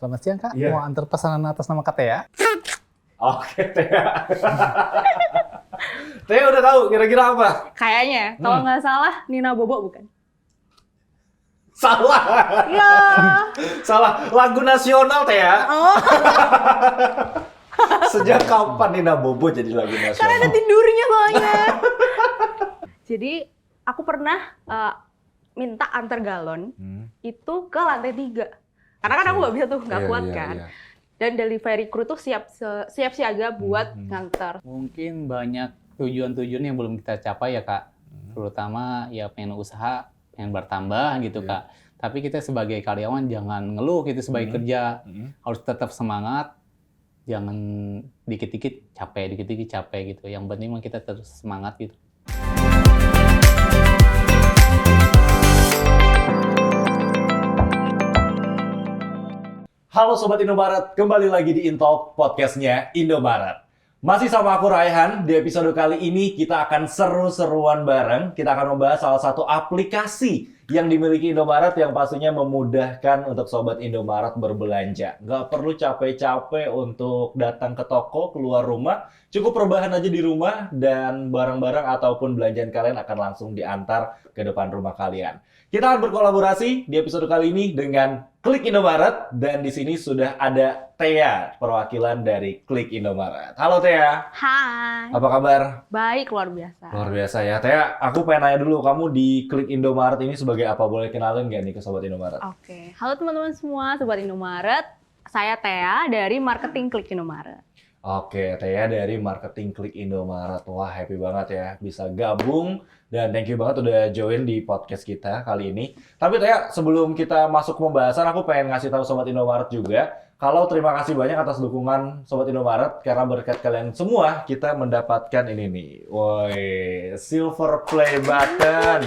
Selamat siang Kak, Iya. mau antar pesanan atas nama Kak Tea? Oke, Tea. Tea udah tahu kira-kira apa? Kayaknya, kalau nggak salah Nina Bobo bukan? Salah. Iya. Salah. Lagu nasional, Tea. Oh, Sejak kapan Nina Bobo jadi lagu karena ada nasional? tidurnya soalnya. Jadi aku pernah minta antar galon itu ke lantai 3. Karena kan aku nggak bisa tuh, nggak kuat kan. Iya. Dan delivery crew tuh siap siaga buat nganter. Mungkin banyak tujuan-tujuan yang belum kita capai ya Kak. Terutama ya pengen usaha, pengen bertambah gitu Kak. Tapi kita sebagai karyawan jangan ngeluh gitu sebagai kerja. Harus tetap semangat. Jangan dikit-dikit capek gitu. Yang penting mah kita terus semangat gitu. Halo Sobat Indomaret, kembali lagi di Intalk podcastnya Indomaret. Masih sama aku Raihan, di episode kali ini kita akan seru-seruan bareng. Kita akan membahas salah satu aplikasi yang dimiliki Indomaret yang pastinya memudahkan untuk Sobat Indomaret berbelanja. Nggak perlu capek-capek untuk datang ke toko, keluar rumah. Cukup rebahan aja di rumah dan barang-barang ataupun belanjaan kalian akan langsung diantar ke depan rumah kalian. Kita akan berkolaborasi di episode kali ini dengan Klik Indomaret dan di sini sudah ada Tea, perwakilan dari Klik Indomaret. Halo Tea, Hai. apa kabar? Baik, luar biasa. Luar biasa ya. Tea, aku pengen nanya dulu, kamu di Klik Indomaret ini sebagai apa? Boleh kenalin nggak nih ke Sobat Indomaret? Oke. Halo teman-teman semua, Sobat Indomaret. Saya Tea dari marketing Klik Indomaret. Oke, Tea dari marketing Klik Indomaret. Wah, happy banget ya bisa gabung dan thank you banget udah join di podcast kita kali ini. Tapi Tea, sebelum kita masuk ke pembahasan, aku pengen ngasih tahu Sobat Indomaret juga kalau terima kasih banyak atas dukungan Sobat Indomaret karena berkat kalian semua kita mendapatkan ini nih. Woi, silver play button.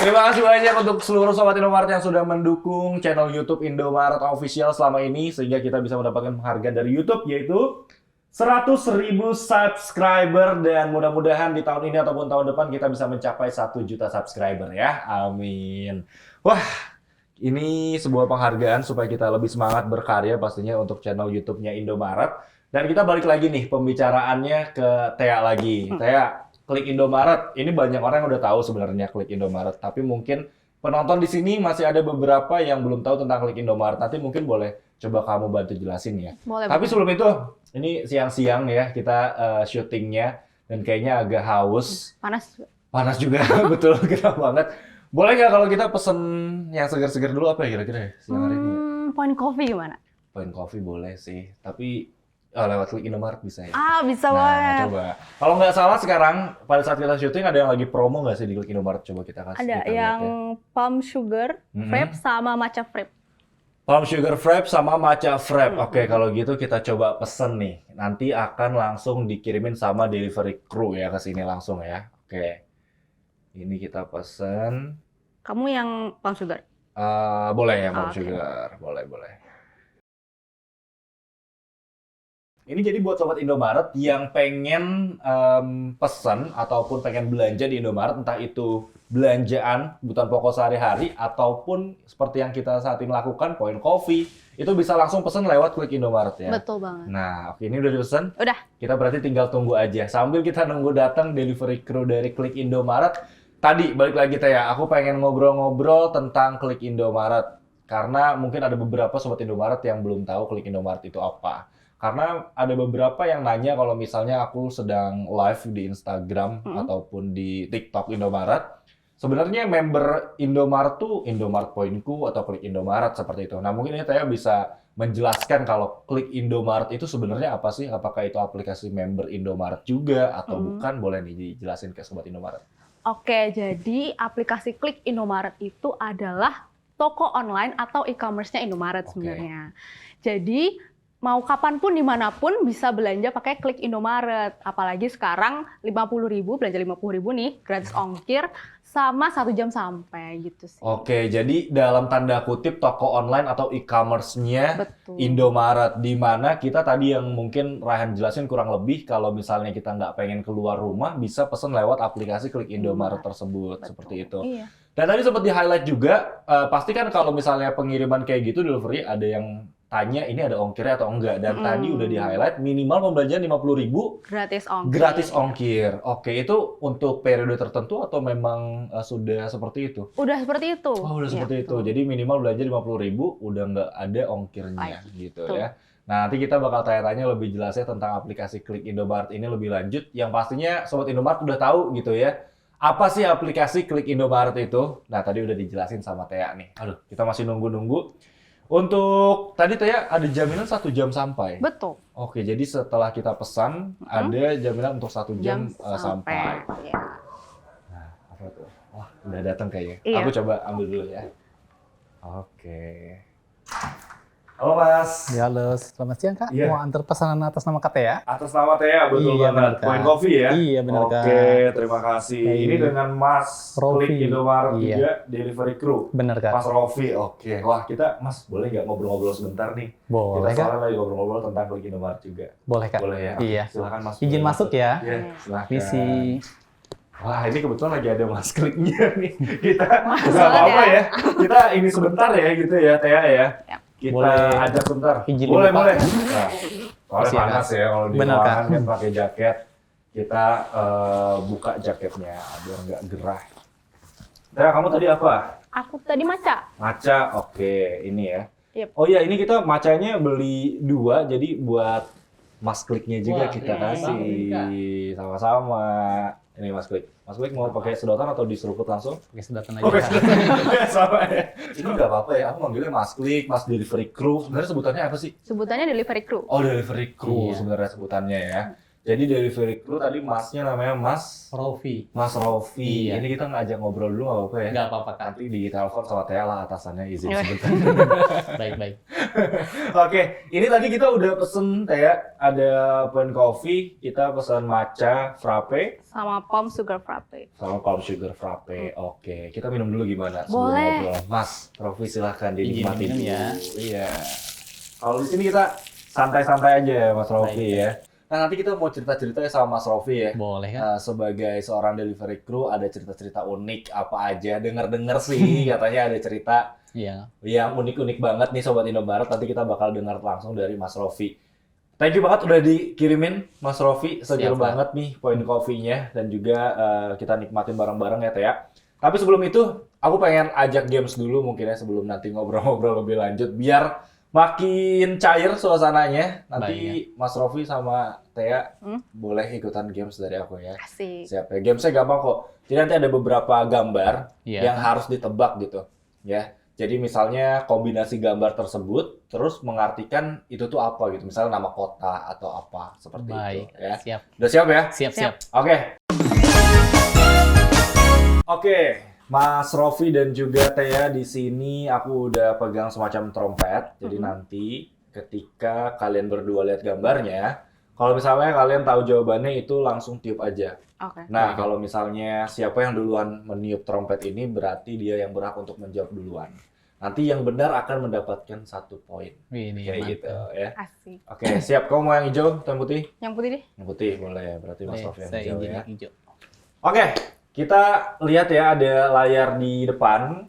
Terima kasih banyak untuk seluruh Sobat Indomaret yang sudah mendukung channel YouTube Indomaret Official selama ini sehingga kita bisa mendapatkan penghargaan dari YouTube yaitu 100.000 subscriber dan mudah-mudahan di tahun ini ataupun tahun depan kita bisa mencapai 1 juta subscriber ya. Amin. Wah, ini sebuah penghargaan supaya kita lebih semangat berkarya pastinya untuk channel YouTube-nya Indomaret. Dan kita balik lagi nih pembicaraannya ke Tea lagi. Tea, Klik Indomaret, ini banyak orang yang udah tahu sebenarnya Klik Indomaret, tapi mungkin penonton di sini masih ada beberapa yang belum tahu tentang Klik Indomaret. Nanti mungkin boleh coba kamu bantu jelasin ya. Boleh. Tapi sebelum itu, ini siang-siang ya kita syutingnya dan kayaknya agak haus. Panas. Panas juga, betul, gerah banget. Boleh nggak kalau kita pesen yang segar-segar dulu apa ya kira-kira ya siang hari ini? Point coffee gimana? Point coffee boleh sih, tapi lewat Klik Indomaret bisa ya? Bisa Nah, banget. coba. Kalau nggak salah sekarang pada saat kita syuting ada yang lagi promo nggak sih di Klik Indomaret? Coba kita kasih. Ada kita lihat yang ya. palm sugar, frappe sama matcha frappe. Palm sugar frappe sama matcha frappe. Oke, kalau gitu kita coba pesen nih. Nanti akan langsung dikirimin sama delivery crew ya ke sini langsung ya. Oke. Ini kita pesen. Kamu yang palm sugar? Boleh ya palm Oke. sugar. Boleh. Ini jadi buat Sobat Indomaret yang pengen pesan ataupun pengen belanja di Indomaret, entah itu belanjaan kebutuhan pokok sehari-hari ataupun seperti yang kita saat ini lakukan, point coffee, itu bisa langsung pesan lewat Klik Indomaret ya. Betul banget. Nah, oke, ini udah dipesan. Udah. Kita berarti tinggal tunggu aja. Sambil kita nunggu datang delivery crew dari Klik Indomaret, tadi balik lagi Tea, aku pengen ngobrol-ngobrol tentang Klik Indomaret. Karena mungkin ada beberapa Sobat Indomaret yang belum tahu Klik Indomaret itu apa. Karena ada beberapa yang nanya kalau misalnya aku sedang live di Instagram ataupun di TikTok Indomaret, sebenarnya member Indomaret tuh Indomaret Poinku atau Klik Indomaret seperti itu. Nah mungkin ini Tea bisa menjelaskan kalau Klik Indomaret itu sebenarnya apa sih? Apakah itu aplikasi member Indomaret juga atau bukan? Boleh nih dijelasin ke Sobat Indomaret. Oke, jadi aplikasi Klik Indomaret itu adalah toko online atau e-commerce-nya Indomaret sebenarnya. Jadi mau kapanpun dimanapun bisa belanja pakai Klik Indomaret. Apalagi sekarang 50.000, belanja 50.000 nih, gratis ongkir, sama 1 jam sampai gitu sih. Oke, jadi dalam tanda kutip toko online atau e-commerce-nya Betul. Indomaret, di mana kita tadi yang mungkin Raihan jelasin kurang lebih kalau misalnya kita nggak pengen keluar rumah bisa pesen lewat aplikasi Klik Indomaret tersebut, Betul. seperti itu. Iya. Dan tadi sempat di-highlight juga, pasti kan kalau misalnya pengiriman kayak gitu delivery ada yang tanya ini ada ongkirnya atau enggak. Dan tadi udah di-highlight minimal pembelanjaan 50.000 Gratis ongkir. gratis ongkir. Oke, itu untuk periode tertentu atau memang sudah seperti itu? Udah seperti itu. Oh, udah Iya, seperti itu. betul. Jadi minimal belanja 50.000 udah nggak ada ongkirnya Baik. gitu Betul. ya. Nah, nanti kita bakal tanya-tanya lebih jelasnya tentang aplikasi Klik Indomaret ini lebih lanjut. Yang pastinya Sobat Indomaret udah tahu gitu ya. Apa sih aplikasi Klik Indomaret itu? Nah, tadi udah dijelasin sama Tea nih. Aduh, kita masih nunggu-nunggu. Untuk tadi Tea ada jaminan 1 jam sampai. Betul. Oke, jadi setelah kita pesan ada jaminan untuk 1 jam, sampai. Iya. Nah, apa tuh? Wah, udah datang kayaknya. Iya. Aku coba ambil dulu ya. Oke. Halo Mas. Ya, halo. Selamat siang, Kak. Iya. Mau antar pesanan atas nama Kak ya? Atas nama Tea, betul Iya, banget. benar, Kak. Point Coffee ya? Iya, benar, Kak. Oke, terima kasih. Baik. Ini dengan Mas Rofi. Klik Indomaret Iya. juga, Delivery Crew. Bener, Kak. Mas Rofi, oke. Wah, kita, Mas, boleh nggak ngobrol-ngobrol sebentar nih? Boleh, Kita Kak. soalnya lagi ngobrol-ngobrol tentang Klik Indomaret juga. Boleh, Kak. Boleh ya? Oke, Iya. silakan Mas. Izin Boleh masuk ya. Iya, silakan. Misi. Wah, ini kebetulan lagi ada Mas Kliknya nih. Kita nggak Masuk apa-apa ya. ya. Kita ini sebentar ya gitu ya, Tea ya. Yap. Kita Boleh. ajak sebentar. Izin Boleh, dulu, Pak. boleh. Nah, soalnya Siap. panas ya kalau di Benar, ruangan Kak. kan pakai jaket. Kita buka jaketnya biar nggak gerah. Tea, kamu tadi apa? Aku tadi maca. Maca, oke. Ini ya. Yep. Oh iya, ini kita macanya beli 2, jadi buat Mas Kliknya juga Wah, kita terima kasih. kasih, Sama-sama. Ini Mas Klik. Mas Klik mau pakai sedotan atau diseruput langsung? Pakai sedotan aja. Oh, Kak. sama ya. Ini nggak apa-apa ya, aku manggilnya Mas Klik, Mas Delivery Crew. Sebenarnya sebutannya apa sih? Sebutannya Delivery Crew. Oh, Delivery Crew Iya. sebenarnya sebutannya ya. Jadi Delivery Crew tadi Masnya namanya Mas Rofi. Rofi. Iya. Ini kita ngajak ngobrol dulu nggak apa-apa ya? Nggak apa-apa, Kak. Nanti di telepon sama Tea lah atasannya izin Iya. sebentar. Baik-baik. Oke, ini tadi kita udah pesen Tea, ada Point Coffee, kita pesan matcha frappe Sama Palm Sugar Frappe. sama palm sugar frappe. Oke, kita minum dulu gimana? Sebelum Boleh. ngobrol. Mas, Rofi silahkan Izin dinikmati minum dulu. ya. Iya. Kalau di sini kita santai-santai aja ya, Mas Rofi Baik. ya. Nah, nanti kita mau cerita-cerita ya sama Mas Rofi ya. Boleh, Kak. Sebagai seorang delivery crew ada cerita-cerita unik apa aja? Dengar-dengar sih katanya ada cerita Iya. yang unik-unik banget nih Sobat Indomaret. Nanti kita bakal dengar langsung dari Mas Rofi. Thank you banget udah dikirimin Mas Rofi. Seger Siap, Pak. banget nih point coffee-nya. Dan juga kita nikmatin bareng-bareng ya Tea. Tapi sebelum itu aku pengen ajak games dulu mungkin ya sebelum nanti ngobrol-ngobrol lebih lanjut. Biar makin cair suasananya. Nanti Mas Rofi sama Tea boleh ikutan games dari aku ya. Asik. Siap ya. Gamesnya gampang kok. Jadi nanti ada beberapa gambar Iya. yang harus ditebak gitu. Ya. Jadi misalnya kombinasi gambar tersebut terus mengartikan itu tuh apa gitu. Misalnya nama kota atau apa seperti Baik. itu ya. Siap. Udah siap ya? Siap. Oke. Oke, Mas Rofi dan juga Tea di sini aku udah pegang semacam trompet. Jadi nanti ketika kalian berdua lihat gambarnya, kalau misalnya kalian tahu jawabannya itu langsung tiup aja. Oke. Nah, kalau misalnya siapa yang duluan meniup trompet ini berarti dia yang berhak untuk menjawab duluan. Nanti yang benar akan mendapatkan 1 poin. Wih, ini Kayak mantap. gitu ya. Asik. Oke, siap. Kamu mau yang hijau atau yang putih? Yang putih deh. Yang putih boleh. Berarti Mas Baik, Rofi yang saya hijau izin ya. yang hijau. Oke, kita lihat ya ada layar di depan.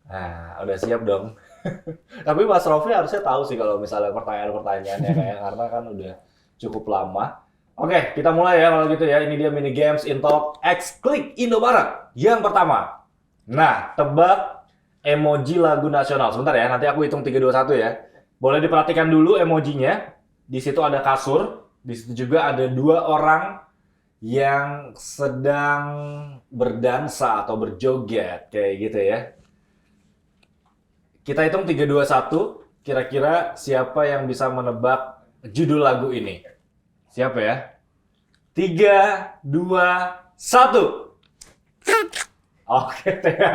Nah, udah siap dong. Tapi Mas Rofi harusnya tahu sih kalau misalnya pertanyaan-pertanyaannya kayak karena kan udah cukup lama. Oke, kita mulai ya kalau gitu ya. Ini dia mini games Intalk X Klik Indomaret. Yang pertama. Nah, tebak emoji lagu nasional. Sebentar ya, nanti aku hitung 3 2 1 ya. Boleh diperhatikan dulu emojinya. Di situ ada kasur, di situ juga ada 2 orang yang sedang berdansa atau berjoget kayak gitu ya. Kita hitung 3 2 1. Kira-kira siapa yang bisa menebak judul lagu ini? Siapa ya? 3 2 1. Oke, Tea.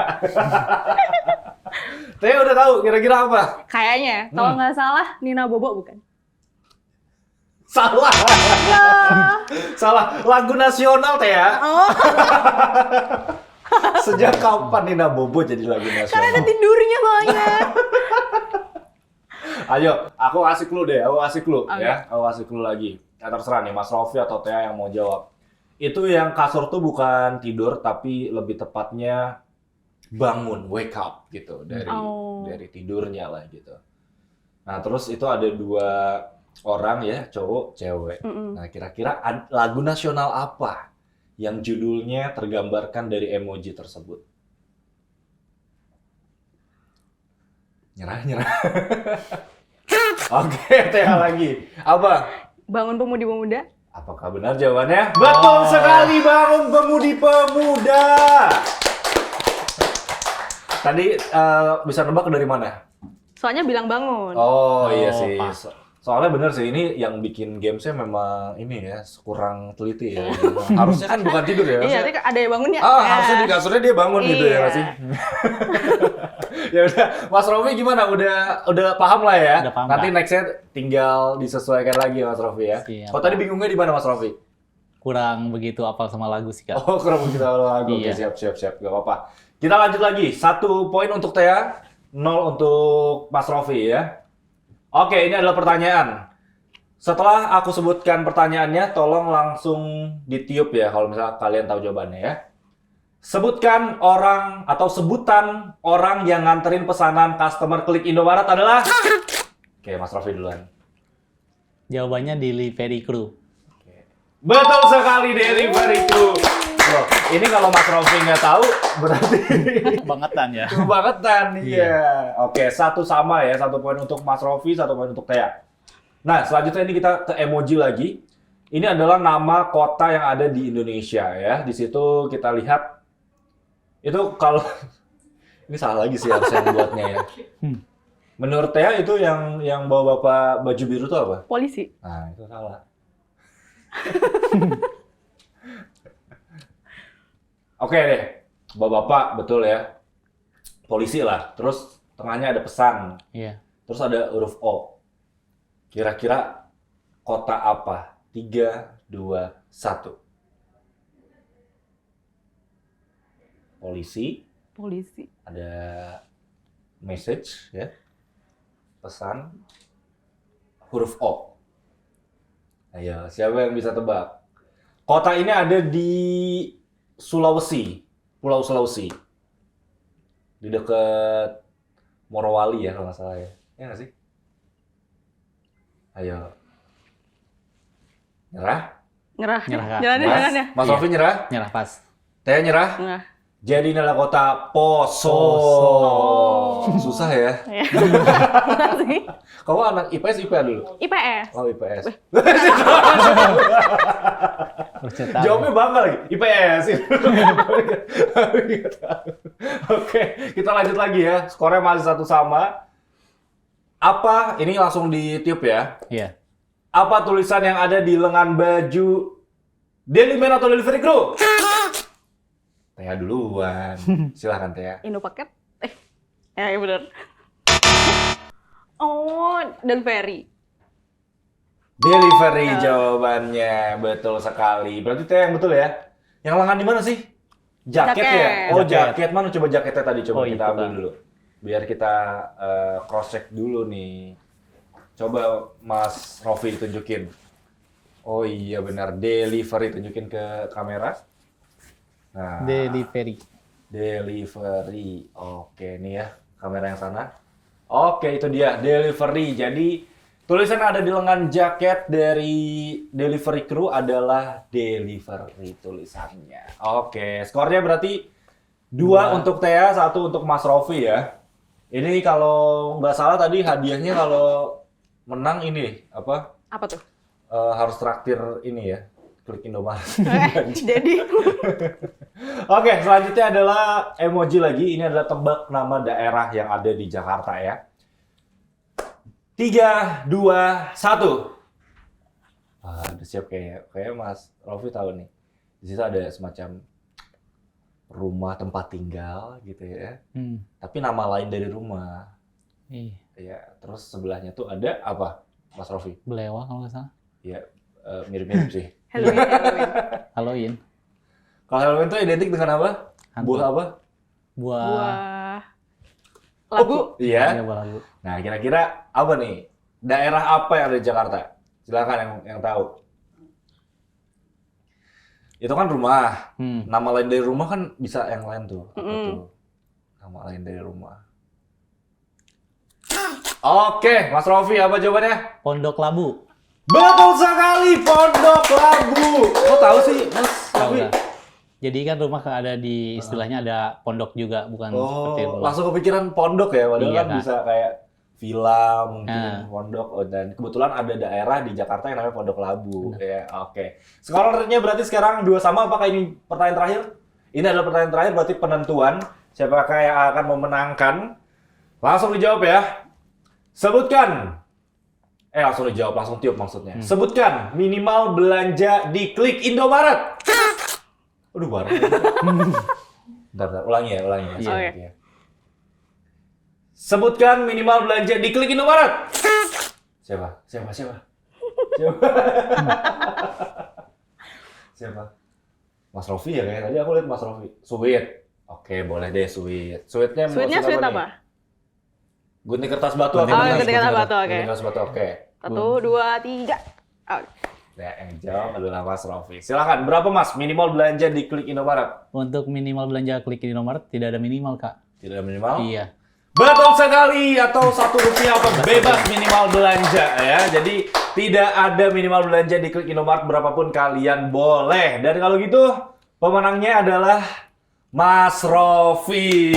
Tea udah tahu kira-kira apa? Kayaknya, kalau nggak salah, Nina Bobo bukan? Salah. Salah. Lagu nasional, Tea. Oh. Sejak kapan Nina Bobo jadi lagu Karena ada nasional? tidurnya soalnya. Ayo, aku kasih clue deh, aku kasih clue Oke. ya. Aku kasih clue lagi. Ya, terserah nih Mas Rofi atau Thea yang mau jawab. Itu yang kasur tuh bukan tidur tapi lebih tepatnya bangun, wake up gitu dari tidurnya lah gitu. Nah, terus itu ada 2 orang ya, cowok, cewek. Nah, kira-kira lagu nasional apa yang judulnya tergambarkan dari emoji tersebut? Nyerah. Oke, Thea lagi. Apa? Bangun Pemudi-Pemuda. Apakah benar jawabannya? Betul sekali, Bangun Pemudi-Pemuda. Tadi bisa nebak dari mana? Soalnya bilang bangun. Oh iya Oh, sih. pas. Soalnya bener sih, ini yang bikin gamesnya memang ini ya, kurang teliti ya. Harusnya kan bukan tidur ya. Iya, harusnya- tapi ada yang bangunnya. harusnya di kasurnya dia bangun gitu ya Iya. nggak sih? Ya udah, Mas Rofi gimana? Udah paham lah ya. Udah paham, Nanti Kak. nextnya tinggal disesuaikan lagi Mas Rofi ya. Siap, Kalau tadi Kak. bingungnya di mana Mas Rofi? Kurang begitu apal sama lagu sih, Kak. Oh, kurang begitu lagu. Oke, Iya. siap. Gak apa-apa. Kita lanjut lagi. 1 poin untuk Thea, 0 untuk Mas Rofi ya. Oke, ini adalah pertanyaan. Setelah aku sebutkan pertanyaannya, tolong langsung ditiup ya kalau misalnya kalian tahu jawabannya ya. Sebutkan orang atau sebutan orang yang nganterin pesanan customer klik Indomaret adalah? Oke, Mas Rofi duluan. Jawabannya Delivery Crew. Betul sekali, Delivery Crew. Loh, ini kalau Mas Rofi nggak tahu, berarti Kebangetan ya. kebangetan. Iya. Oke, 1 sama ya. 1 poin untuk Mas Rofi, 1 poin untuk Thea. Nah, selanjutnya ini kita ke emoji lagi. Ini adalah nama kota yang ada di Indonesia ya. Di situ kita lihat itu kalau ini salah lagi sih harusnya yang buatnya ya. Menurut Thea itu yang bawa bapak baju biru itu apa? Polisi. Nah, itu salah. Oke deh, bapak-bapak betul ya. Polisi lah. Terus tengahnya ada pesan. Iya. Terus ada huruf O. Kira-kira kota apa? 3, 2, 1. Polisi, Polisi. ada message ya. Pesan, huruf O. Ayo, siapa yang bisa tebak? Kota ini ada di Sulawesi, Pulau Sulawesi. Di dekat Morowali ya kalau nggak salah ya. Iya nggak sih? Ayo. Nyerah? Nyerah. Nyerah, Kak. Nyerah deh, Mas, nyerah deh. Mas Iya. Rofi nyerah? Nyerah pas. Teh nyerah? Nyerah. Jadi ini adalah kota Poso. Poso. Susah ya? Iya. Nyerah sih. Kamu anak IPS IPA dulu? IPS. Oh IPS. Percetaan. Jawabnya bangga lagi. IPS. Oke, kita lanjut lagi ya. Skornya masih 1 sama. Apa? Ini langsung ditiup ya. Iya. Apa tulisan yang ada di lengan baju Daily Man atau Delivery Crew? Teh duluan. Silahkan Teh. Indo paket. Ya bener. Oh, Delivery. Delivery jawabannya. Betul sekali. Berarti Teh yang betul ya? Yang lengan di mana sih? Jaket ya? Jaket. Oh Jaket. jaket. Mana coba jaketnya tadi? Coba Oh, kita itu, ambil Kak. dulu. Biar kita cross-check dulu nih. Coba Mas Rofi tunjukin. Oh iya benar. Delivery. Tunjukin ke kamera. Nah, Delivery. Delivery. Oke, nih ya kamera yang sana. Oke, itu dia delivery. Jadi tulisan yang ada di lengan jaket dari Delivery Crew adalah delivery tulisannya. Oke, skornya berarti 2 untuk Thea, 1 untuk Mas Rofi ya. Ini kalau nggak salah tadi hadiahnya kalau menang ini apa? Apa tuh? Harus traktir ini ya. Klik Indomaret. Jadi Oke, selanjutnya adalah emoji lagi. Ini adalah tebak nama daerah yang ada di Jakarta ya. 3, 2, 1. Udah siap kayak Mas Rofi tahu nih. Di situ ada semacam rumah tempat tinggal gitu ya. Tapi nama lain dari rumah. Iya. Ya, terus sebelahnya tuh ada apa, Mas Rofi? Belewah kalau nggak salah. Ya, mirip-mirip sih. Halloween. Halloween. Kalau Halloween tuh identik dengan apa? Hantu. Buah apa? Buah. Buah labu. Iya. Iya, buah labu. Nah, kira-kira apa nih? Daerah apa yang ada di Jakarta? Silakan yang tahu. Itu kan rumah. Nama lain dari rumah kan bisa yang lain tuh. Apa tuh? Nama lain dari rumah. Oke, Mas Rofi, apa jawabannya? Pondok Labu. Betul sekali, Pondok Labu. Kok tahu sih, Mas Tahu Rofi? nggak? Jadi kan rumah ada di istilahnya ada pondok juga, bukan seperti Oh, rumah. langsung kepikiran pondok ya, padahal Iya, kan Kak. bisa kayak villa mungkin Nah. pondok. Oh, dan kebetulan ada daerah di Jakarta yang namanya Pondok Labu. Ya, oke. Skornya berarti sekarang 2 sama. Apakah ini pertanyaan terakhir? Ini adalah pertanyaan terakhir, berarti penentuan siapakah yang akan memenangkan. Langsung dijawab ya. Sebutkan. Langsung dijawab, langsung tiup maksudnya. Sebutkan minimal belanja di Klik Indomaret. Aduh, bareng. Bentar, ulangi ya. Iya. Oke. Sebutkan minimal belanja di Klik Indomaret. Siapa? Siapa? Mas Rofi ya kayaknya. Tadi aku lihat Mas Rofi. Sweet. Oke, boleh deh sweet. Sweetnya Sweet apa? Gunting kertas batu. Gunting kertas batu, oke. Gunting kertas batu, oke. 1, 2, 3. Ya, yang jawab adalah Mas Rofi. Silakan, berapa Mas minimal belanja di Klik Indomaret? Untuk minimal belanja Klik Indomaret tidak ada minimal, Kak. Tidak ada minimal? Iya. Betul sekali, atau Rp1 bebas minimal belanja ya. Jadi tidak ada minimal belanja di Klik Indomaret, berapapun kalian boleh. Dan kalau gitu pemenangnya adalah Mas Rofi.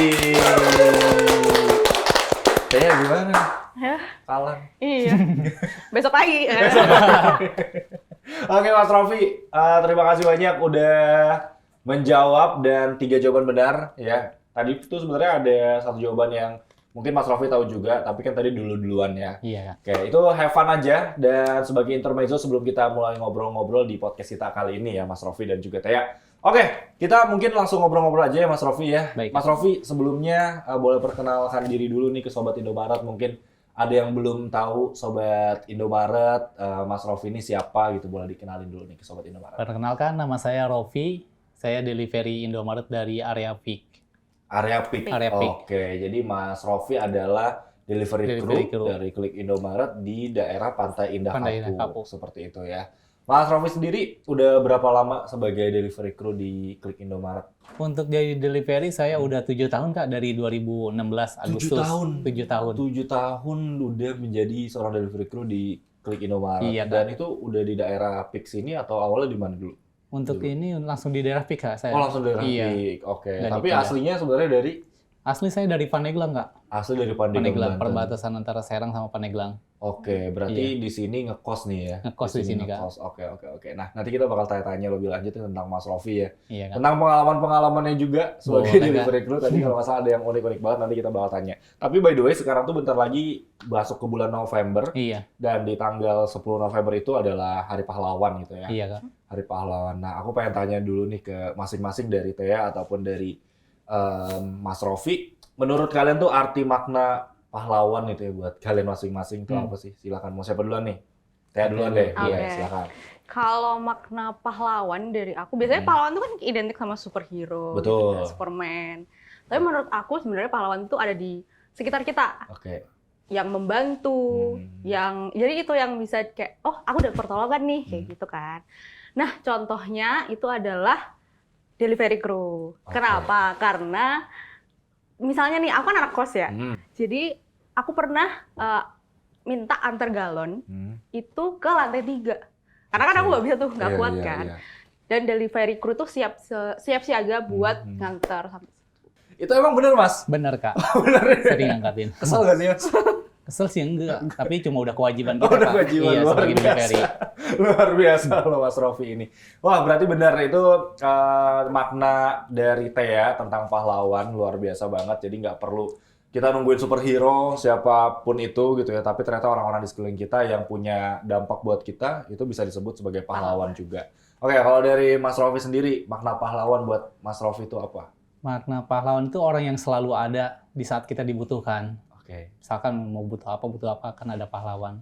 Kayaknya gimana? Ya, Kalah. iya. Besok lagi. Oke Mas Rofi, terima kasih banyak udah menjawab dan 3 jawaban benar ya. Tadi itu sebenarnya ada 1 jawaban yang mungkin Mas Rofi tahu juga, tapi kan tadi duluan ya. Iya. Oke, itu have fun aja. Dan sebagai intermezzo sebelum kita mulai ngobrol-ngobrol di podcast kita kali ini ya, Mas Rofi dan juga Tea. Oke, kita mungkin langsung ngobrol-ngobrol aja ya Mas Rofi ya. Baik. Mas Rofi, sebelumnya boleh perkenalkan diri dulu nih ke Sobat Indomaret. Mungkin ada yang belum tahu Sobat Indomaret, Mas Rofi ini siapa gitu. Boleh dikenalin dulu nih ke Sobat Indomaret. Perkenalkan, nama saya Rofi. Saya delivery Indomaret dari area Peak. Area Peak. Area Peak. Oke, jadi Mas Rofi adalah delivery Delivery crew crew. dari Klik Indomaret di daerah Pantai Indah Pantai Indah Kapuk. Kapuk. Seperti itu ya. Mas Rofi sendiri udah berapa lama sebagai delivery crew di Klik Indomaret? Untuk jadi delivery saya udah 7 tahun, Kak, dari 2016 Agustus. 7 tahun. 7 tahun udah menjadi seorang delivery crew di Klik Indomaret. Iya, Kak. Dan itu udah di daerah Peak sini atau awalnya di mana dulu? Untuk ini langsung di daerah Peak, Kak, saya. Oh, langsung dari Iya. Peak. Oke. Dan Tapi dipindah. aslinya sebenarnya dari Asli saya dari Pandeglang, Kak. asli dari Pandeglang, Banten. Perbatasan antara Serang sama Pandeglang. Oke, berarti di sini ngekos nih ya. Ngekos di sini, Kak. ngekos. Oke. Nah, nanti kita bakal tanya-tanya lebih lanjut tentang Mas Rofi ya. Iya, Kak. Tentang pengalaman-pengalamannya juga sebagai Boleh, delivery crew. Tadi kalau nggak salah ada yang unik-unik banget, nanti kita bakal tanya. Tapi by the way, sekarang tuh bentar lagi masuk ke bulan November. Iya, Dan di tanggal 10 November itu adalah Hari Pahlawan gitu ya. iya, Kak. Hari Pahlawan. Nah, aku pengen tanya dulu nih ke masing-masing dari Tea ataupun dari Mas Rofi. Menurut kalian tuh arti makna pahlawan itu ya buat kalian masing-masing itu apa sih? Silakan, mau siapa duluan nih? Tea duluan deh. Oke. Iya, silakan. Kalau makna pahlawan dari aku, biasanya pahlawan itu kan identik sama superhero, Betul. gitu kan, Superman. Tapi menurut aku sebenarnya pahlawan itu ada di sekitar kita, Oke. yang membantu, yang jadi itu yang bisa kayak, oh aku dapat pertolongan nih, kayak gitu kan. Nah contohnya itu adalah delivery crew. Oke. Kenapa? Karena misalnya nih, aku kan anak kos ya. Jadi aku pernah minta antar galon itu ke lantai 3. Karena kan aku nggak bisa tuh, nggak Iya, kuat iya, kan. iya. Dan delivery crew tuh siap siaga buat nganter sampai situ. Itu emang bener, Mas? Bener, Kak. Bener ya? Sering angkatin. Kesel gak sih, Mas? Kesel sih enggak, tapi cuma udah kewajiban Oh, kita, udah Kak. kewajiban, Iya, luar sebagai biasa. delivery. Luar biasa loh Mas Rofi ini. Wah, berarti benar itu makna dari Tea tentang pahlawan luar biasa banget. Jadi nggak perlu kita nungguin superhero siapapun itu gitu ya. Tapi ternyata orang-orang di sekeliling kita yang punya dampak buat kita itu bisa disebut sebagai pahlawan juga. Oke, kalau dari Mas Rofi sendiri, makna pahlawan buat Mas Rofi itu apa? Makna pahlawan itu orang yang selalu ada di saat kita dibutuhkan. Oke. Misalkan mau butuh apa kan ada pahlawan.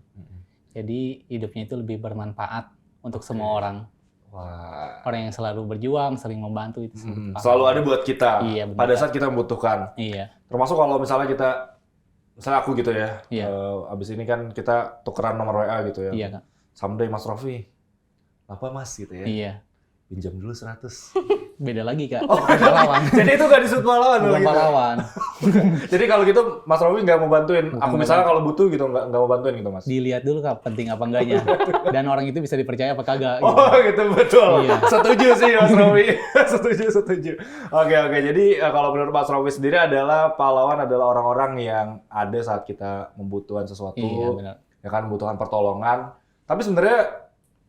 Jadi hidupnya itu lebih bermanfaat untuk semua orang. Wah. Orang yang selalu berjuang, sering membantu itu Selalu ada buat kita. Iya, benar. Pada saat kita membutuhkan. Iya. Termasuk kalau misalnya misalnya aku gitu ya. Iya. Abis ini kan kita tukeran nomor WA gitu ya. Iya, Kak. Someday Mas Rofi. Apa Mas gitu ya. Iya. Pinjam dulu 100. Beda lagi, Kak. Oh, pahlawan. Jadi itu nggak disebut pahlawan. Bukan gitu. pahlawan. Jadi kalau gitu Mas Rofi nggak mau bantuin. Bukan Aku misalnya kalau butuh gitu nggak mau bantuin gitu Mas. Dilihat dulu, Kak, penting apa enggaknya. Dan orang itu bisa dipercaya apa kagak. Gitu. Oh gitu, betul. Iya. Setuju sih Mas Rofi. setuju. Oke. Jadi kalau menurut Mas Rofi sendiri adalah pahlawan adalah orang-orang yang ada saat kita membutuhkan sesuatu. Iya, benar. Ya kan, membutuhkan pertolongan. Tapi sebenarnya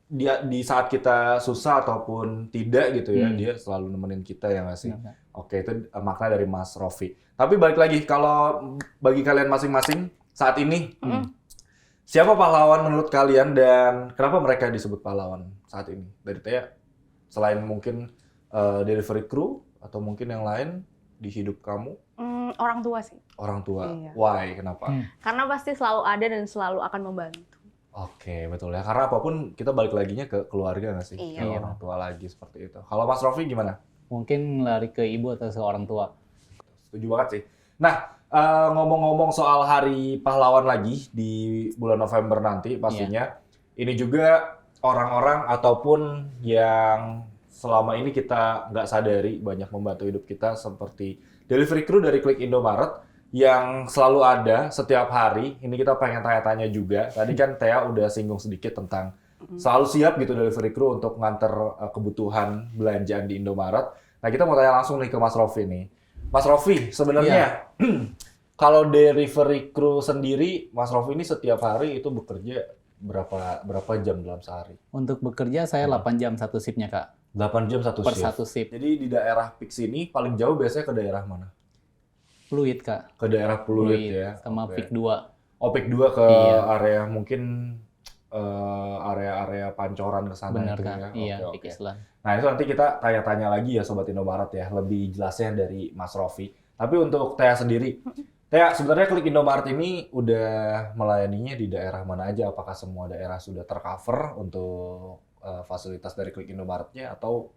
dia di saat kita susah ataupun tidak gitu ya, dia selalu nemenin kita ya nggak sih? Benar. Oke, itu makna dari Mas Rofi. Tapi balik lagi, kalau bagi kalian masing-masing saat ini, siapa pahlawan menurut kalian dan kenapa mereka disebut pahlawan saat ini? Dari Tia, selain mungkin delivery crew atau mungkin yang lain di hidup kamu? Orang tua sih. Orang tua. Iya. Why? Kenapa? Karena pasti selalu ada dan selalu akan membantu. Oke, betul ya. Karena apapun kita balik laginya ke keluarga nggak sih? Iya. Ke orang tua lagi seperti itu. Kalau Mas Rofi gimana? Mungkin lari ke ibu atau ke orang tua. Setuju banget sih. Nah, ngomong-ngomong soal Hari Pahlawan lagi di bulan November nanti pastinya, ini juga orang-orang ataupun yang selama ini kita nggak sadari banyak membantu hidup kita seperti delivery crew dari Klik Indomaret yang selalu ada setiap hari. Ini kita pengen tanya-tanya juga. Tadi kan Tia udah singgung sedikit tentang selalu siap gitu delivery crew untuk nganter kebutuhan belanjaan di Indomaret. Nah, kita mau tanya langsung nih ke Mas Rofi nih. Mas Rofi, sebenarnya kalau delivery crew sendiri, Mas Rofi ini setiap hari itu bekerja berapa jam dalam sehari? Untuk bekerja saya 8 jam satu shiftnya, Kak. 8 jam satu Per shift. satu shift. Jadi di daerah Pix ini paling jauh biasanya ke daerah mana? Fluid, Kak. Ke daerah Pluit ya. Sama Oke. Pik 2. Opik 2 ke Iya. area mungkin area-area Pancoran ke sana Benar, itu Kak. ya. Iya, Oke. Pik Islam. Nah, itu nanti kita tanya-tanya lagi ya Sobat Indomaret ya, lebih jelasnya dari Mas Rofi. Tapi untuk Tia sendiri, Tia, sebenarnya Klik Indomaret ini udah melayaninya di daerah mana aja? Apakah semua daerah sudah tercover untuk fasilitas dari Klik Indomaretnya atau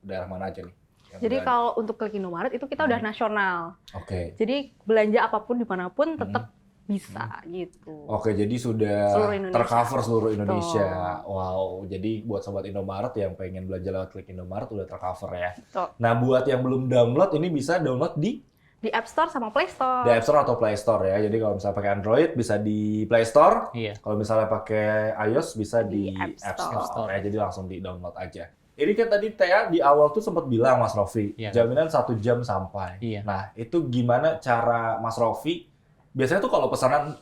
daerah mana aja nih? yang Jadi udah ada? kalau untuk Klik Indomaret itu kita udah nasional. Oke. Jadi belanja apapun dimanapun tetap bisa gitu. Oke, jadi sudah Seluruh Indonesia. tercover seluruh Indonesia. Wow, jadi buat Sobat Indomaret yang pengen belanja lewat Klik Indomaret udah tercover ya. Betul. Nah, buat yang belum download, ini bisa download di Di App Store sama Play Store. App Store atau Play Store ya. Jadi kalau misalnya pakai Android bisa di Play Store. Iya. Kalau misalnya pakai iOS bisa di Di App App Store. Store. Ya, jadi langsung di download aja. Ini kan tadi Tia di awal tuh sempat bilang Mas Rofi, Iya. jaminan 1 jam sampai. Iya. Nah, itu gimana cara Mas Rofi? Biasanya tuh kalau pesanan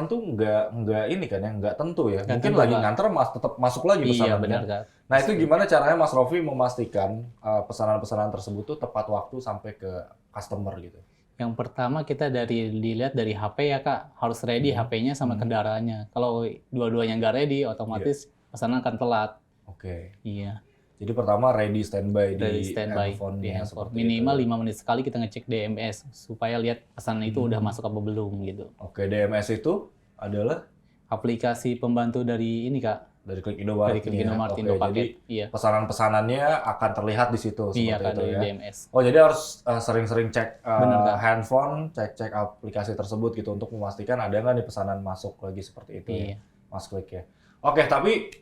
tuh nggak ini kan ya, nggak tentu ya. Nggak Mungkin tentu, lagi Kak. nganter tetap masuk lagi Iya, pesanannya. benar, Kak. Nah, itu gimana caranya Mas Rofi memastikan pesanan-pesanan tersebut tuh tepat waktu sampai ke customer gitu? Yang pertama kita dilihat dari HP ya, Kak. Harus ready HP-nya sama kendaraannya. Kalau dua-duanya nggak ready, otomatis pesanan akan telat. Oke. Iya. Jadi pertama ready standby Dari di standby handphone di handphone. seperti Minimal itu. 5 menit sekali kita ngecek DMS supaya lihat pesanan itu udah masuk apa belum gitu. Oke, DMS itu adalah Aplikasi pembantu dari ini, Kak. dari Klik Indomaret. Dari Klik ini ya? Indomaret Oke, Indo jadi Paket. Iya. pesanan-pesanannya akan terlihat di situ Iya, seperti Kak, itu dari ya. DMS. Oh, jadi harus sering-sering cek Benar, Kak. handphone, cek aplikasi tersebut gitu untuk memastikan ada nggak nih pesanan masuk lagi seperti itu Iya. ya, Mas Klik ya. Oke, tapi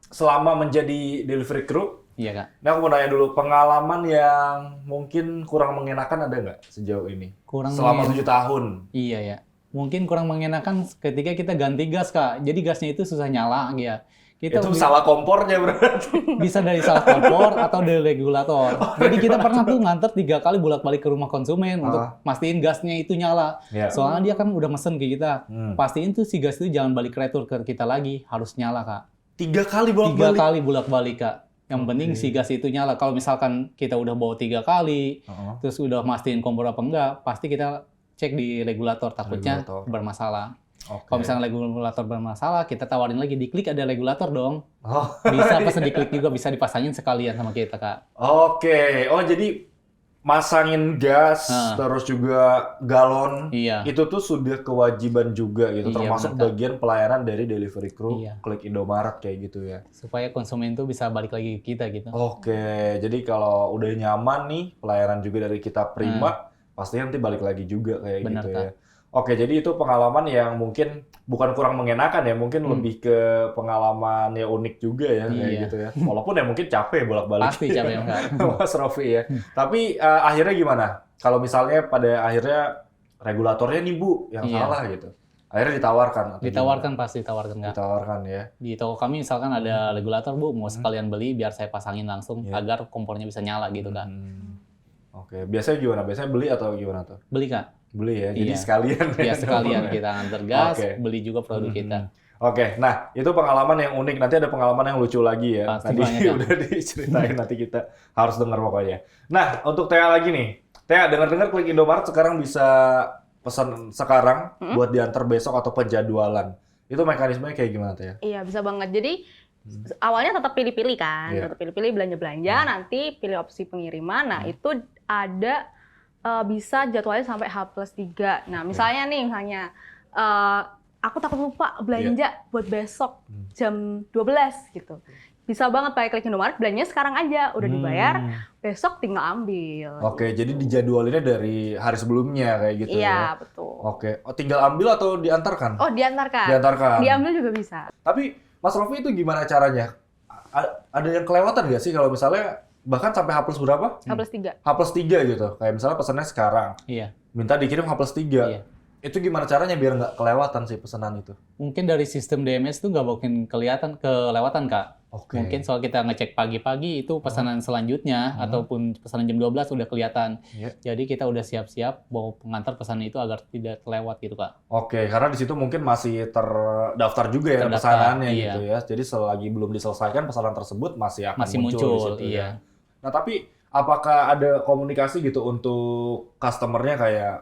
selama menjadi delivery crew, Iya, Kak. ini aku mau nanya dulu, pengalaman yang mungkin kurang mengenakan ada nggak sejauh ini? Kurang Selama mengen- 7 tahun. Iya ya. Mungkin kurang mengenakan ketika kita ganti gas, Kak. Jadi gasnya itu susah nyala ya. Kita Itu salah kompornya berarti. bisa dari salah kompor atau dari regulator. Jadi kita pernah tuh nganter 3 kali bolak-balik ke rumah konsumen untuk mastiin gasnya itu nyala. Ya. Soalnya dia kan udah mesen ke kita. Hmm. Pastiin tuh si gas itu jangan balik retur ke kita lagi, harus nyala, Kak. 3 kali 3 bolak-balik. kali bolak-balik, Kak. Yang penting si gas itu nyala. Kalau misalkan kita udah bawa 3 kali, terus udah mastiin kompor apa enggak, pasti kita cek di regulator, takutnya Regulator. bermasalah. Oke. Kalau misalnya regulator bermasalah, kita tawarin lagi di Klik ada regulator dong. Oh. Bisa pesan di Klik juga, bisa dipasangin sekalian sama kita, Kak. Oke. Oh, jadi masangin gas, terus juga galon, Iya. itu tuh sudah kewajiban juga gitu, Iya, termasuk benar, Kak. bagian pelayanan dari delivery crew, Iya. Klik Indomaret kayak gitu ya. Supaya konsumen tuh bisa balik lagi ke kita gitu. Oke, jadi kalau udah nyaman nih, pelayanan juga dari kita prima, pastinya nanti balik lagi juga kayak Benar, gitu Kak. ya. Oke, jadi itu pengalaman yang mungkin bukan kurang mengenakan ya, mungkin lebih ke pengalaman yang unik juga ya kayak Iya. gitu ya. Walaupun ya mungkin capek bolak-balik. Pasti capek Kak. Mas Rofi ya. Tapi akhirnya gimana? Kalau misalnya pada akhirnya regulatornya nih Bu yang Iya. salah gitu. Akhirnya ditawarkan atau Ditawarkan pasti ditawarkan gimana? Kak. Ditawarkan ya. Di toko kami misalkan ada regulator Bu, mau sekalian beli biar saya pasangin langsung Iya. agar kompornya bisa nyala gitu Kak. Oke, biasanya gimana? Biasanya beli atau gimana tuh? Beli Kak. Beli ya. Jadi Iya. sekalian Ya sekalian ya. kita antar gas, Oke. beli juga produk kita. Oke, nah itu pengalaman yang unik. Nanti ada pengalaman yang lucu lagi ya. Pasti Tadi banyak, kan? udah diceritain, nanti kita harus dengar pokoknya. Nah, untuk Tia lagi nih. Tia, dengar-dengar Klik Indomaret sekarang bisa pesan sekarang buat diantar besok atau penjadwalan. Itu mekanismenya kayak gimana Tia? Iya, bisa banget. Jadi awalnya tetap pilih-pilih kan, Iya. tetap pilih-pilih belanja-belanja, nanti pilih opsi pengiriman. Nah, itu ada bisa jadwalnya sampai H+3. Nah, misalnya aku takut lupa belanja buat besok jam 12 gitu. Bisa banget pakai Klik Indomaret, belanjanya sekarang aja, udah dibayar, besok tinggal ambil. Oke, jadi dijadwalinnya dari hari sebelumnya kayak gitu ya? Iya, betul. Oke, tinggal ambil atau diantarkan? Oh, diantarkan. Diantarkan. Diambil juga bisa. Tapi Mas Rofi itu gimana caranya? Ada yang kelewatan nggak sih kalau misalnya bahkan sampai H+ berapa? H+3. H+3 gitu. Kayak misalnya pesannya sekarang, Iya. minta dikirim H+3. Iya. Itu gimana caranya biar nggak kelewatan sih pesanan itu? Mungkin dari sistem DMS itu nggak mungkin kelewatan Kak. Oke. Mungkin soal kita ngecek pagi-pagi itu pesanan selanjutnya ataupun pesanan jam 12 udah kelihatan. Iya. Jadi kita udah siap-siap mau pengantar pesanan itu agar tidak terlewat gitu Kak. Oke, karena di situ mungkin masih terdaftar juga ya Terdaftar, pesanannya iya. gitu ya. Jadi selagi belum diselesaikan pesanan tersebut masih akan Masih muncul di muncul, situ iya. ya. Nah, tapi apakah ada komunikasi gitu untuk customer-nya kayak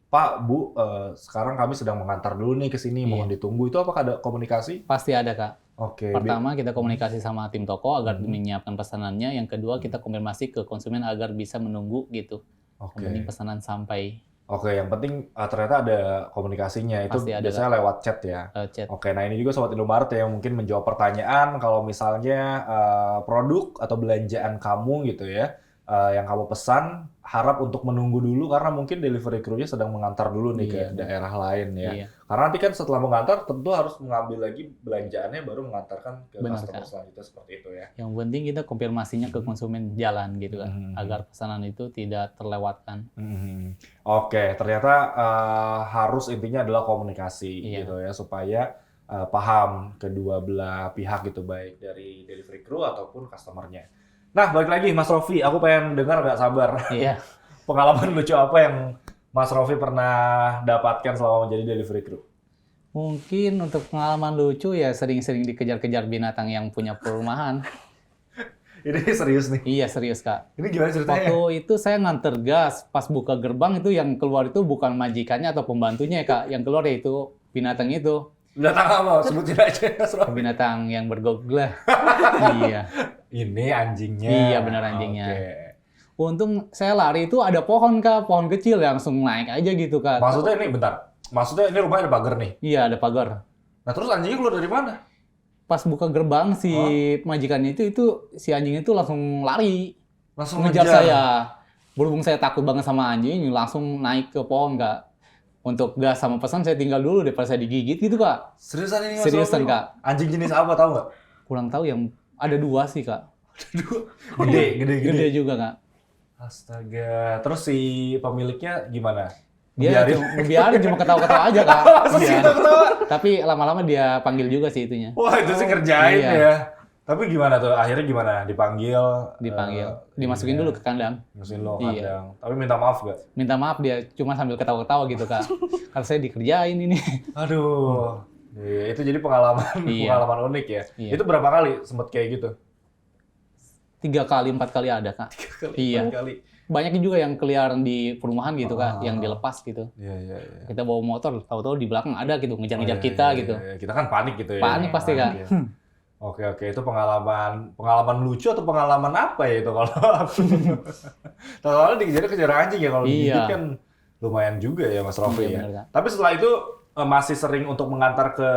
Pak, Bu, sekarang kami sedang mengantar dulu nih ke sini, Iya. mohon ditunggu. Itu apakah ada komunikasi? Pasti ada Kak. Oke. Pertama kita komunikasi sama tim toko agar menyiapkan pesanannya. Yang kedua kita konfirmasi ke konsumen agar bisa menunggu gitu. Oke. Yang penting pesanan sampai Oke, yang penting ternyata ada komunikasinya. Itu Pasti ada, biasanya lewat chat ya. chat. Oke, nah ini juga Sobat Indomaret yang mungkin menjawab pertanyaan kalau misalnya produk atau belanjaan kamu gitu ya, yang kamu pesan, harap untuk menunggu dulu karena mungkin delivery crew-nya sedang mengantar dulu nih ke Iya. daerah lain ya. Iya. Karena nanti kan setelah mengantar tentu harus mengambil lagi belanjaannya baru mengantarkan ke Benar, customer Kak. selanjutnya seperti itu ya. Yang penting kita konfirmasinya ke konsumen jalan gitu kan, Mhm. agar pesanan itu tidak terlewatkan. Oke, ternyata harus intinya adalah komunikasi Iya. gitu ya supaya paham kedua belah pihak gitu baik dari delivery crew ataupun customer-nya. Nah, balik lagi Mas Rofi, aku pengen dengar nggak sabar Iya. pengalaman lucu apa yang Mas Rofi pernah dapatkan selama menjadi delivery crew? Mungkin untuk pengalaman lucu ya sering-sering dikejar-kejar binatang yang punya perumahan. Ini serius nih. Iya serius Kak. Ini gimana ceritanya? Waktu itu saya nganter gas, pas buka gerbang itu yang keluar itu bukan majikannya atau pembantunya ya Kak, yang keluar yaitu binatang itu. Binatang apa? Sebutin aja Mas Rofi. Binatang yang bergoglah. Iya. Ini anjingnya. Iya, benar anjingnya. Oke. Untung saya lari itu ada pohon Kak, pohon kecil langsung naik aja gitu Kak. Maksudnya ini bentar. Maksudnya ini rumahnya ada pagar nih. Iya ada pagar. Nah, terus anjingnya keluar dari mana? Pas buka gerbang si majikannya itu si anjing itu langsung lari. Langsung Ngejar saya. Berhubung saya takut banget sama anjing, langsung naik ke pohon Kak. Untuk gas sama pesan saya tinggal dulu daripada saya digigit gitu Kak. Seriusan ini Mas Seriusan Rofi? Kak. Anjing jenis apa tahu nggak? Kurang tahu yang ada 2 sih Kak. Gede. Gede juga Kak. Astaga. Terus si pemiliknya gimana? Dia biarin cuma ketawa-ketawa aja Kak. Masa sih Iya. ketawa? Tapi lama-lama dia panggil juga sih itunya. Wah, itu sih kerjain Iya. ya. Tapi gimana tuh? Akhirnya gimana? Dipanggil? Dimasukin dulu ke kandang. Masukin lo Iya. kandang. Tapi minta maaf gak? Minta maaf dia cuma sambil ketawa-ketawa gitu Kak. Karena saya dikerjain ini. Aduh. Iya, itu jadi pengalaman Iya. pengalaman unik ya. Iya. Itu berapa kali sempet kayak gitu? 3 kali, 4 kali ada Kak. Iya. 4 kali. Banyak juga yang keliaran di perumahan gitu Kak, yang dilepas gitu. Iya. Kita bawa motor, tahu-tahu di belakang ada gitu, ngejar-ngejar Oh, kita iya, gitu. iya. Kita kan panik gitu ya. Panik pasti Kak. ya. Oke, itu pengalaman lucu atau pengalaman apa ya itu kalau kalau dikejar anjing ya, kalau digigit Iya. kan lumayan juga ya Mas Rofi Iya, ya. benar, Kak. Tapi setelah itu masih sering untuk mengantar ke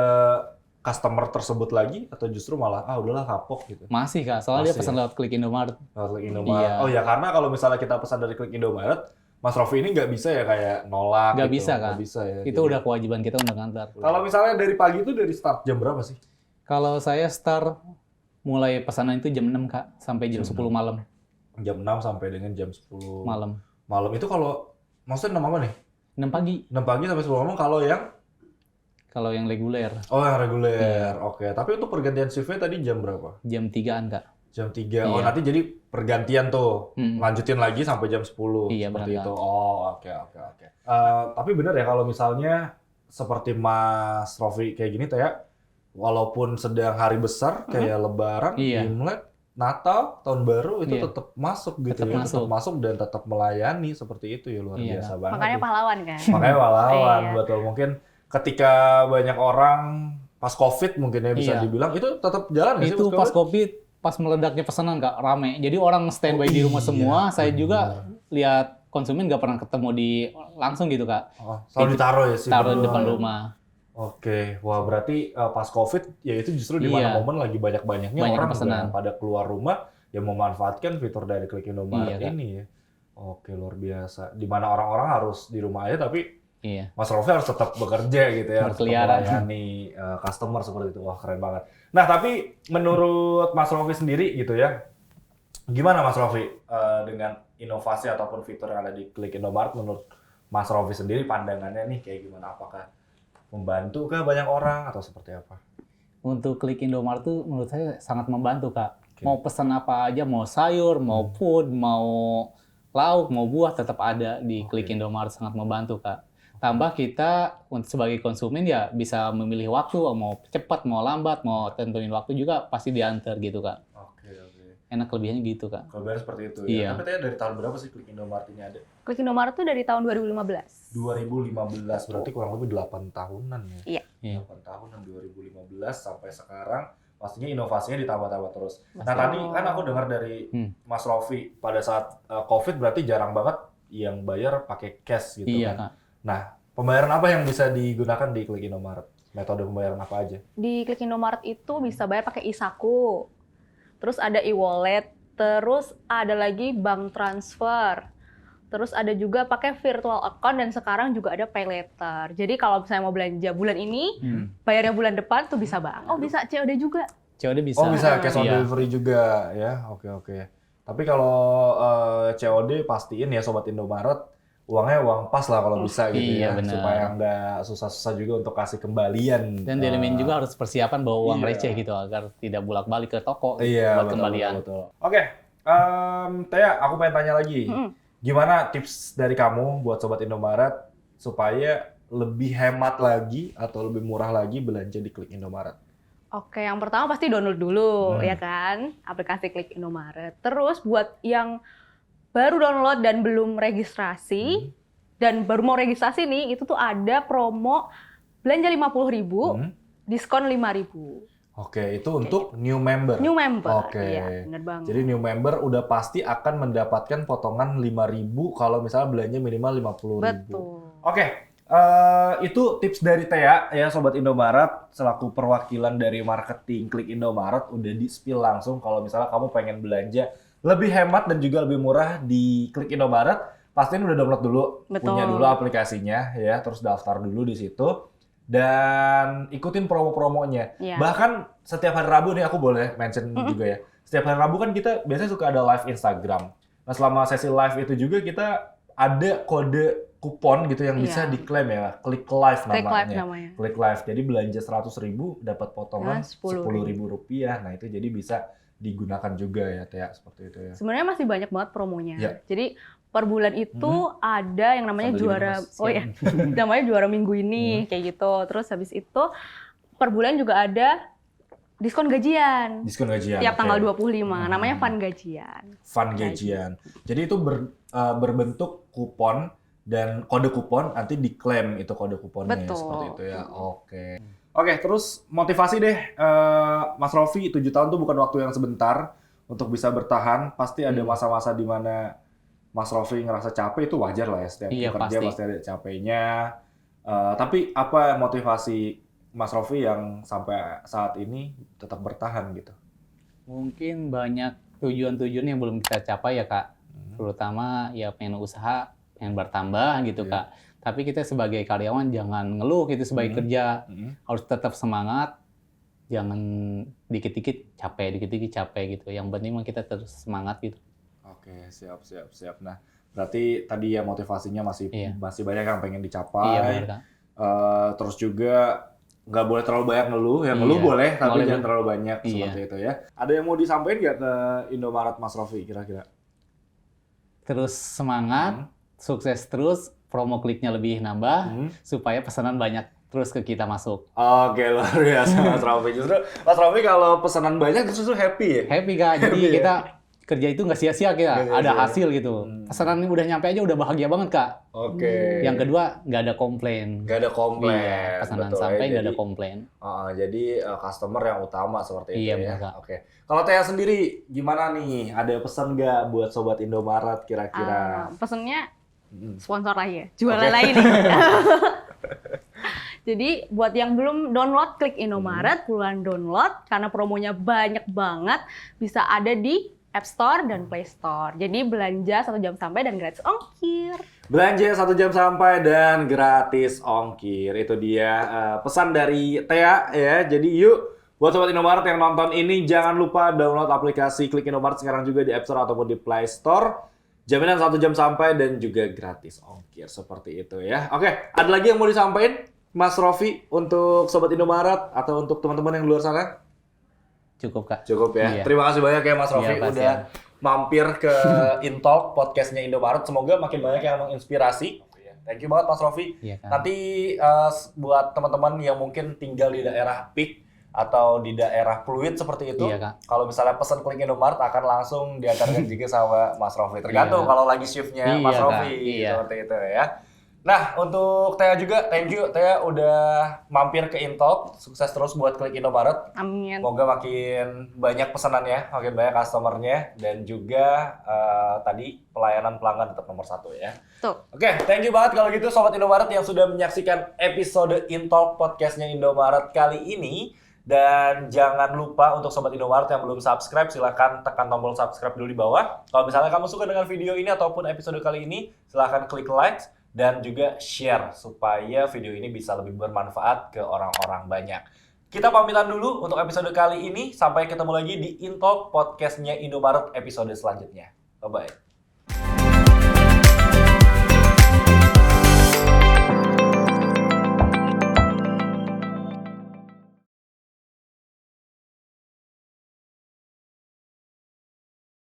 customer tersebut lagi atau justru malah udahlah kapok gitu. Masih Kak, soalnya dia Masih pesan ya? lewat Klik Indomaret. Lewat Klik Indomaret. Iya. Oh ya, karena kalau misalnya kita pesan dari Klik Indomaret, Mas Rofi ini nggak bisa ya kayak nolak Nggak gitu. bisa, Kak. Nggak bisa ya. Itu Jadi, udah kewajiban kita untuk ngantar. kalau misalnya dari pagi itu dari start jam berapa sih? Kalau saya start mulai pesanan itu jam 6 Kak, sampai jam 10 malam. Jam 6 sampai dengan jam 10 Malam. malam itu kalau maksudnya 6 apa nih? 6 pagi 6 pagi sampai 10 malam kalau yang kalau yang reguler. yang reguler. Iya. Oke, tapi untuk pergantian shift-nya tadi jam berapa? Jam 3-an Kak. Jam 3. Oh, Iya. nanti jadi pergantian tuh. Lanjutin lagi sampai jam 10 Iya, seperti benar, itu. Oh, oke. Tapi benar ya kalau misalnya seperti Mas Rofi kayak gini tuh ya, walaupun sedang hari besar kayak Lebaran, Iya. Imlek, Natal, Tahun Baru itu Iya. tetap masuk gitu Tetap ya, masuk. tetap masuk dan tetap melayani seperti itu ya, luar Iya. biasa banget. Makanya ya. pahlawan kan. Makanya pahlawan, Iya. betul. Mungkin ketika banyak orang pas COVID mungkin ya bisa Iya. dibilang itu tetap jalan nggak sih Itu pas COVID? Covid, pas meledaknya pesanan Kak, rame. Jadi orang standby di rumah iya, semua. Saya benar. juga lihat konsumen nggak pernah ketemu di langsung gitu Kak. Oh, selalu ditaruh ya sih. Taruh di berdua. depan rumah. Oke, wah berarti pas COVID ya itu justru di mana Iya. momen lagi banyak-banyaknya Banyak orang pesanan. udah pada keluar rumah yang memanfaatkan fitur dari Klik Indomaret Iya, Kak. ini ya. Oke, luar biasa. Di mana orang-orang harus di rumah aja tapi Iya. Mas Rofi harus tetap bekerja gitu ya, harus tetap Berkeliaran. melayani customer seperti itu. Wah, keren banget. Nah, tapi menurut Mas Rofi sendiri gitu ya, gimana Mas Rofi dengan inovasi ataupun fitur yang ada di Klik Indomaret menurut Mas Rofi sendiri pandangannya nih kayak gimana? Apakah membantu kah banyak orang atau seperti apa? Untuk Klik Indomaret tuh menurut saya sangat membantu Kak. Oke. Mau pesan apa aja, mau sayur, mau food, mau lauk, mau buah tetap ada di Klik Indomaret, sangat membantu Kak. Tambah kita sebagai konsumen ya bisa memilih waktu, mau cepat, mau lambat, mau tentuin waktu juga pasti diantar gitu Kak. Oke. Enak kelebihannya gitu Kak. Kelebihan seperti itu Iya. ya. Tapi tanya dari tahun berapa sih Klik Indomaret ini ada? Klik Indomaret tuh dari tahun 2015. 2015, berarti kurang lebih 8 tahunan ya? Iya. Iya. 8 tahunan, 2015 sampai sekarang, pastinya inovasinya ditambah-tambah terus. Nah Betul. tadi kan aku dengar dari Mas Rofi, pada saat COVID berarti jarang banget yang bayar pakai cash gitu Iya kan? Kak. Nah, pembayaran apa yang bisa digunakan di Klik Indomaret? Metode pembayaran apa aja? Di Klik Indomaret itu bisa bayar pakai e-saku, terus ada e-wallet, terus ada lagi bank transfer, terus ada juga pakai virtual account, dan sekarang juga ada pay later. Jadi kalau misalnya mau belanja bulan ini, bayarnya bulan depan tuh bisa banget. Oh, bisa COD juga. COD bisa. Oh bisa cash on Iya. delivery juga ya? Oke. Tapi kalau COD pastiin ya Sobat Indomaret, uangnya uang pas lah kalau bisa gitu Iya, ya. benar. Supaya nggak susah-susah juga untuk kasih kembalian. Dan di elemen juga harus persiapan bawa uang Iya. receh gitu agar tidak bolak-balik ke toko Iya, buat kembalian. betul. Oke, Tia, aku pengen tanya lagi. Gimana tips dari kamu buat Sobat Indomaret supaya lebih hemat lagi atau lebih murah lagi belanja di Klik Indomaret? Oke, yang pertama pasti download dulu, ya kan, aplikasi Klik Indomaret. Terus buat yang baru download dan belum registrasi, dan baru mau registrasi nih, itu tuh ada promo belanja 50.000, diskon 5.000. Oke, itu untuk new member. New member, Oke. iya, bener banget. Jadi new member udah pasti akan mendapatkan potongan 5.000 kalau misalnya belanja minimal 50.000. Betul. Oke, itu tips dari Tia ya Sobat Indomaret selaku perwakilan dari marketing Klik Indomaret udah di-spill langsung kalau misalnya kamu pengen belanja lebih hemat dan juga lebih murah di Klik Indomaret, pastiin udah download dulu, Betul. punya dulu aplikasinya ya, terus daftar dulu di situ dan ikutin promo-promonya. Iya. Bahkan setiap hari Rabu nih aku boleh mention juga ya. Setiap hari Rabu kan kita biasanya suka ada live Instagram. Nah, selama sesi live itu juga kita ada kode kupon gitu yang bisa Iya. diklaim ya. Klik live namanya. Klik live namanya. Klik live. Jadi belanja 100.000 dapat potongan Nah, 10.000 Rp10.000. Nah, itu jadi bisa digunakan juga ya, Tia, seperti itu ya. Sebenarnya masih banyak banget promonya. Iya. Jadi per bulan itu ada yang namanya Sambil juara, diminum, Mas. oh ya, namanya juara minggu ini kayak gitu. Terus habis itu per bulan juga ada diskon gajian. Diskon gajian. Tiap oke. tanggal 25, namanya fun gajian. Fun gajian. Jadi itu berbentuk kupon dan kode kupon nanti diklaim itu kode kuponnya ya, Betul. seperti itu ya. Oke. Oke, terus motivasi deh, Mas Rofi, 7 tahun tuh bukan waktu yang sebentar untuk bisa bertahan. Pasti ada masa-masa di mana Mas Rofi ngerasa capek, itu wajar lah ya. Setiap Iya, bekerja pasti. pasti ada capeknya. Tapi apa motivasi Mas Rofi yang sampai saat ini tetap bertahan gitu? Mungkin banyak tujuan-tujuan yang belum kita capai ya Kak. Terutama ya pengen usaha, pengen bertambah gitu Iya. Kak. Tapi kita sebagai karyawan jangan ngeluh gitu sebagai kerja. Harus tetap semangat. Jangan dikit-dikit capek gitu. Yang penting mah kita terus semangat gitu. Oke, siap. Nah, berarti tadi ya motivasinya masih Iya. banyak yang pengen dicapai. Iya benar Kak. Terus juga nggak boleh terlalu banyak ngeluh. Ya ngeluh Iya. boleh, tapi Boleh, jangan boleh. terlalu banyak Iya. seperti itu ya. Ada yang mau disampaikan nggak ke Indomaret Mas Rofi kira-kira? Terus semangat, sukses terus, promo kliknya lebih nambah, supaya pesanan banyak terus ke kita masuk. Oke, luar biasa Mas Rofi. Justru Mas Rofi kalau pesanan banyak justru happy ya? Happy Kak, jadi Happy ya? kita kerja itu nggak sia-sia kita, Nggak ada sia-sia. hasil gitu. Pesanan ini udah nyampe aja udah bahagia banget Kak. Oke. Yang kedua nggak ada komplain. Nggak ada komplain. Iya, pesanan betul ya. sampai nggak ada Jadi- komplain. Jadi customer yang utama seperti itu Iya, ya. benar, Kak. Oke. Kalau Tia sendiri gimana nih? Ada pesan nggak buat sobat Indomaret kira-kira? Pesennya Mm. sponsor lagi ya, jualan Oke. lagi nih. Jadi buat yang belum download, klik Indomaret, buruan download karena promonya banyak banget. Bisa ada di App Store dan Play Store. Jadi belanja 1 jam sampai dan gratis ongkir. Belanja 1 jam sampai dan gratis ongkir. Itu dia pesan dari Tia ya. Jadi yuk buat sobat Indomaret yang nonton ini jangan lupa download aplikasi Klik Indomaret sekarang juga di App Store ataupun di Play Store. Jaminan 1 jam sampai dan juga gratis ongkir seperti itu ya. Oke, ada lagi yang mau disampaikan Mas Rofi untuk sobat Indomaret atau untuk teman-teman yang di luar sana? Cukup Kak. Cukup ya. Iya. Terima kasih banyak ya Mas Rofi Iya, pasti udah ya. mampir ke Intalk podcastnya Indomaret. Semoga makin banyak yang menginspirasi. Thank you banget Mas Rofi. Iya, Kak. Nanti buat teman-teman yang mungkin tinggal di daerah Peak atau di daerah Pluit seperti itu, Iya, Kak. kalau misalnya pesan Klik Indomaret akan langsung diantarkan juga sama Mas Rofi. Tergantung Iya. kalau lagi shiftnya Iya, Mas Kak. Rofi Iya. seperti itu ya. Nah, untuk Tia juga, thank you Tia udah mampir ke Intalk. Sukses terus buat Klik Indomaret. Amin. Semoga makin banyak pesanannya, makin banyak customernya, dan juga tadi pelayanan pelanggan tetap nomor 1 ya. Tuh. Oke, thank you banget kalau gitu Sobat Indomaret yang sudah menyaksikan episode Intalk podcastnya Indomaret kali ini. Dan jangan lupa untuk Sobat Indomaret yang belum subscribe, silahkan tekan tombol subscribe dulu di bawah. Kalau misalnya kamu suka dengan video ini ataupun episode kali ini, silahkan klik like dan juga share supaya video ini bisa lebih bermanfaat ke orang-orang banyak. Kita pamitan dulu untuk episode kali ini. Sampai ketemu lagi di Intalk podcastnya Indomaret episode selanjutnya. Bye-bye.